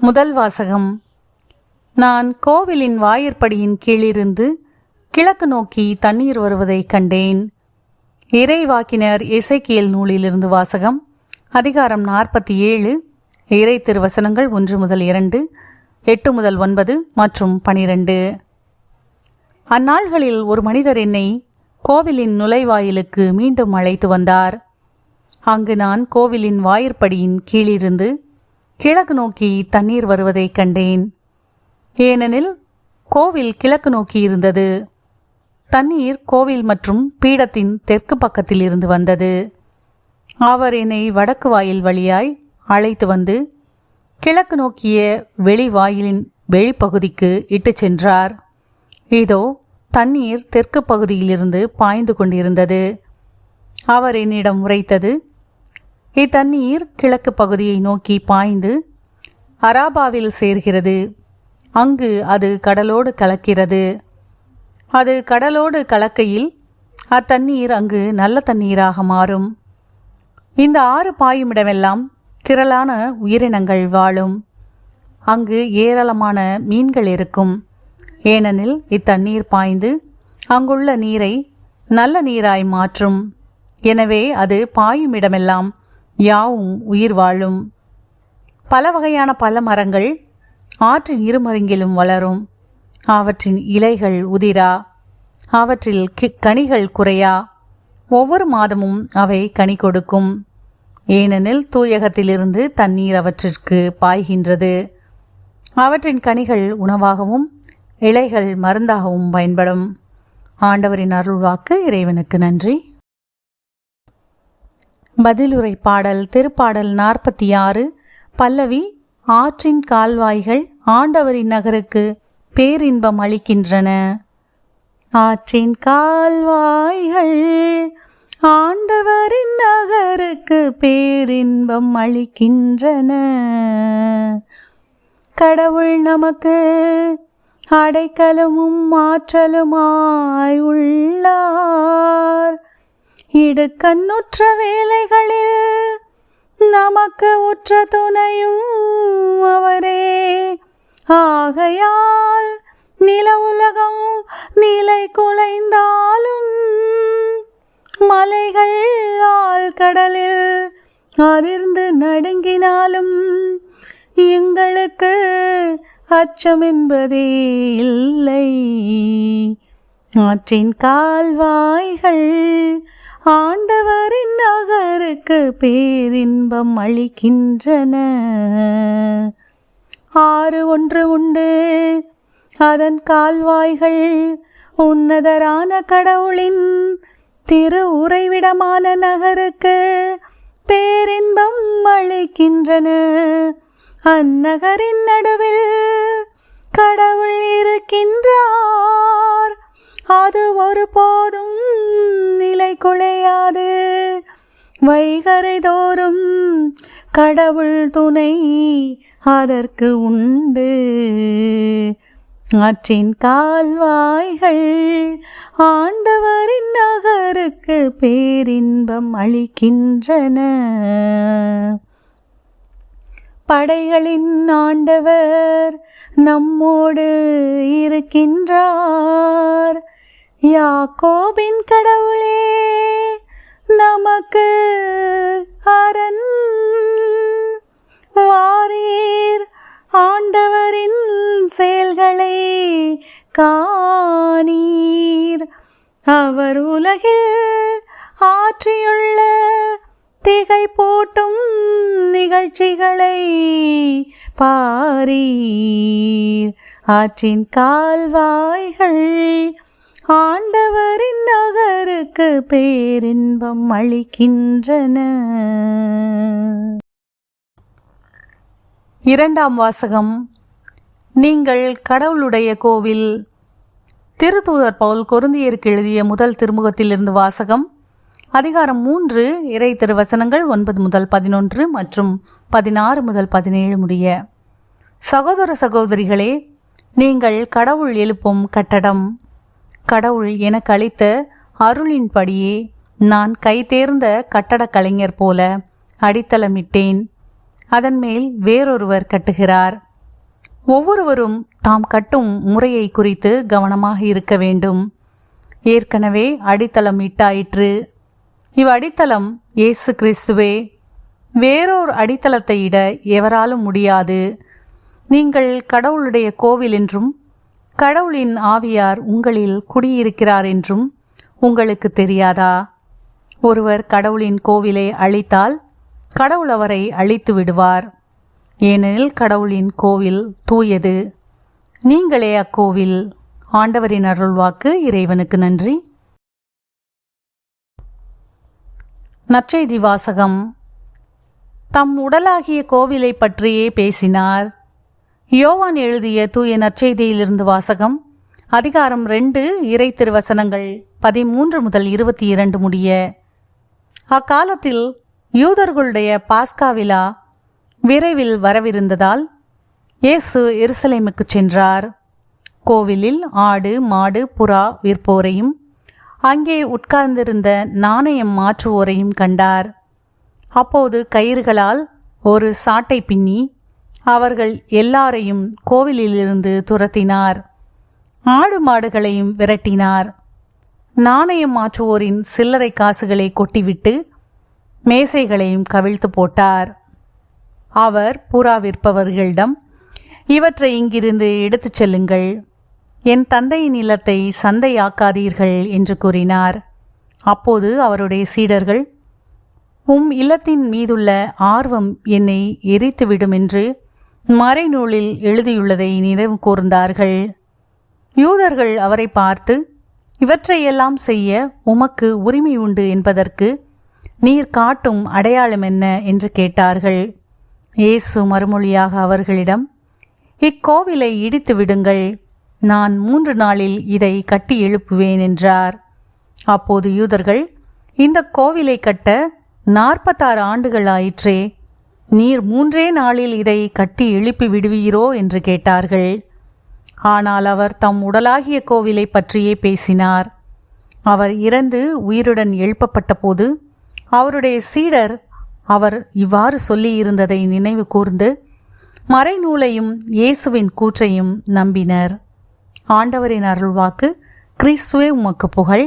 முதல் வாசகம். நான் கோவிலின் வாயிற்படியின் கீழிருந்து கிழக்கு நோக்கி தண்ணீர் வருவதைக் கண்டேன். இறைவாக்கினர் எசேக்கியேல் நூலிலிருந்து வாசகம். அதிகாரம் 47, இறை திருவசனங்கள் 1 முதல் 2, 8 முதல் 9 மற்றும் 12. அந்நாள்களில் ஒரு மனிதர் என்னை கோவிலின் நுழைவாயிலுக்கு மீண்டும் அழைத்து வந்தார். அங்கு நான் கோவிலின் வாயிற்படியின் கீழிருந்து கிழக்கு நோக்கி தண்ணீர் வருவதைக் கண்டேன். ஏனெனில் கோவில் கிழக்கு நோக்கி இருந்தது. தண்ணீர் கோவில் மற்றும் பீடத்தின் தெற்கு பக்கத்தில் இருந்து வந்தது. அவர் என்னை வடக்கு வாயில் வழியாய் அழைத்து வந்து கிழக்கு நோக்கிய வெளி வாயிலின் வெளிப்பகுதிக்கு இட்டு சென்றார். இதோ தண்ணீர் தெற்கு பகுதியிலிருந்து பாய்ந்து கொண்டிருந்தது. அவர் என்னிடம் உரைத்தது, இத்தண்ணீர் கிழக்கு பகுதியை நோக்கி பாய்ந்து அராபாவில் சேர்கிறது. அங்கு அது கடலோடு கலக்கிறது. அது கடலோடு கலக்கையில் அத்தண்ணீர் அங்கு நல்ல தண்ணீராக மாறும். இந்த ஆறு பாயுமிடமெல்லாம் திரளான உயிரினங்கள் வாழும். அங்கு ஏராளமான மீன்கள் இருக்கும். ஏனெனில் இத்தண்ணீர் பாய்ந்து அங்குள்ள நீரை நல்ல நீராய் மாற்றும். எனவே அது பாயுமிடமெல்லாம் யாவும் உயிர் வாழும். பல வகையான பல மரங்கள் ஆற்றின் இருமருங்கிலும் வளரும். அவற்றின் இலைகள் உதிரா, அவற்றில் கனிகள் குறையா. ஒவ்வொரு மாதமும் அவை கனி கொடுக்கும். ஏனெனில் தூயகத்திலிருந்து தண்ணீர் அவற்றிற்கு பாய்கின்றது. அவற்றின் கனிகள் உணவாகவும் இலைகள் மருந்தாகவும் பயன்படும். ஆண்டவரின் அருள்வாக்கு. இறைவனுக்கு நன்றி. பதிலுரை பாடல். திருப்பாடல் 46. பல்லவி. ஆற்றின் கால்வாய்கள் ஆண்டவரின் நகருக்கு பேரின்பம் அளிக்கின்றன. ஆற்றின் கால்வாய்கள் ஆண்டவரின் நகருக்கு பேரின்பம் அளிக்கின்றன. கடவுள் நமக்கு அடைக்கலமும் ஆற்றலுமாய் உள்ளார். இடுக்கண்ணுற்ற வேலைகளில் நமக்கு உற்ற துணையும் அவரே. ஆகையால் நில உலகம் நிலை குலைந்தாலும் மலைகள் ஆழ்கடலில் அதிர்ந்து நடுங்கினாலும் எங்களுக்கு அச்சம் என்பதே இல்லை. ஆற்றின் கால்வாய்கள் ஆண்டவரின் நகருக்கு பேரின்பம் அளிக்கின்றன. ஆறு ஒன்று உண்டு, அதன் கால்வாய்கள் உன்னதரான கடவுளின் திரு உறைவிடமான நகருக்கு பேரின்பம் அளிக்கின்றன. அந்நகரின் நடுவில் கடவுள் இருக்கின்றார். அது ஒருபோதும் நிலை குலையாது. வைகரை தோறும் கடவுள் துணை அதற்கு உண்டு. ஆற்றின் கால்வாய்கள் ஆண்டவரின் நகருக்கு பேரின்பம் அளிக்கின்றன. படைகளின் ஆண்டவர் நம்மோடு இருக்கின்றார். யாக்கோபின் கடவுளே நமக்கு அரண். வாரீர் ஆண்டவரின் செயல்களை காணீர். அவர் உலகில் ஆற்றியுள்ள திகை போட்டும் நிகழ்ச்சிகளை பாரீர். ஆற்றின் கால்வாய்கள் ஆண்டவரின் நகருக்கு பேரின்பம் அளிக்கின்றன. இரண்டாம் வாசகம். நீங்கள் கடவுளுடைய கோவில். திருத்தூதர் பவுல் கொரிந்தியருக்கு எழுதிய முதல் திருமுகத்திலிருந்து வாசகம். அதிகாரம் 3, இறை திருவசனங்கள் 9 முதல் 11 மற்றும் 16 முதல் 17 முடிய. சகோதர சகோதரிகளே, நீங்கள் கடவுள் எழுப்பும் கட்டடம். கடவுள் எனக்கு அளித்த அருளின்படியே நான் கைதேர்ந்த கட்டடக் கலைஞர் போல அடித்தளமிட்டேன். அதன் மேல் வேறொருவர் கட்டுகிறார். ஒவ்வொருவரும் தாம் கட்டும் முறையை குறித்து கவனமாக இருக்க வேண்டும். ஏற்கனவே அடித்தளம் இட்டாயிற்று. இவ்வடித்தளம் இயேசு கிறிஸ்துவே. வேறோர் அடித்தளத்தை இட எவராலும் முடியாது. நீங்கள் கடவுளுடைய கோவில் என்றும் கடவுளின் ஆவியார் உங்களில் குடியிருக்கிறார் என்றும் உங்களுக்கு தெரியாதா? ஒருவர் கடவுளின் கோவிலை அழித்தால் கடவுள் அவரை அழித்து விடுவார். ஏனெனில் கடவுளின் கோவில் தூயது, நீங்களே அக்கோவில். ஆண்டவரின் அருள்வாக்கு. இறைவனுக்கு நன்றி. நற்செய்தி வாசகம். தம் உடலாகிய கோவிலை பற்றியே பேசினார். யோவான் எழுதிய தூய நற்செய்தியிலிருந்து வாசகம். அதிகாரம் 2, இறை திருவசனங்கள் 13 முதல் 22 முடிய. அக்காலத்தில் யூதர்களுடைய பாஸ்கா விழா விரைவில் வரவிருந்ததால் இயேசு எருசலேமுக்கு சென்றார். கோவிலில் ஆடு, மாடு, புறா விற்போரையும் அங்கே உட்கார்ந்திருந்த நாணயம் மாற்றுவோரையும் கண்டார். அப்போது கயிறுகளால் ஒரு சாட்டை பின்னி அவர்கள் எல்லாரையும் கோவிலிலிருந்து துரத்தினார். ஆடு மாடுகளையும் விரட்டினார். நாணயம் மாற்றுவோரின் சில்லறை காசுகளை கொட்டிவிட்டு மேசைகளையும் கவிழ்த்து போட்டார். அவர் புறா விற்பவர்களிடம், இவற்றை இங்கிருந்து எடுத்துச் செல்லுங்கள், என் தந்தையின் இல்லத்தை சந்தையாக்காதீர்கள் என்று கூறினார். அப்போது அவருடைய சீடர்கள், இல்லத்தின் மீதுள்ள ஆர்வம் என்னை எரித்துவிடும் என்று மறைநூலில் எழுதியுள்ளதை நினைவு கூர்ந்தார்கள். யூதர்கள் அவரை பார்த்து, இவற்றையெல்லாம் செய்ய உமக்கு உரிமை உண்டு என்பதற்கு நீர் காட்டும் அடையாளம் என்ன என்று கேட்டார்கள். இயேசு மறுமொழியாக அவர்களிடம், இக்கோவிலை இடித்து விடுங்கள், நான் 3 நாளில் இதை கட்டி எழுப்புவேன் என்றார். அப்போது யூதர்கள், இந்த கோவிலை கட்ட 46 ஆண்டுகள் ஆயிற்றே, நீர் 3 நாளில் இதை கட்டி எழுப்பி விடுவீரோ என்று கேட்டார்கள். ஆனால் அவர் தம் உடலாகிய கோவிலை பற்றியே பேசினார். அவர் இறந்து உயிருடன் எழுப்பப்பட்ட போது அவருடைய சீடர் அவர் இவ்வாறு சொல்லியிருந்ததை நினைவு கூர்ந்து மறைநூலையும் இயேசுவின் கூற்றையும் நம்பினர். ஆண்டவரின் அருள்வாக்கு. கிறிஸ்துவே உமக்கு புகழ்.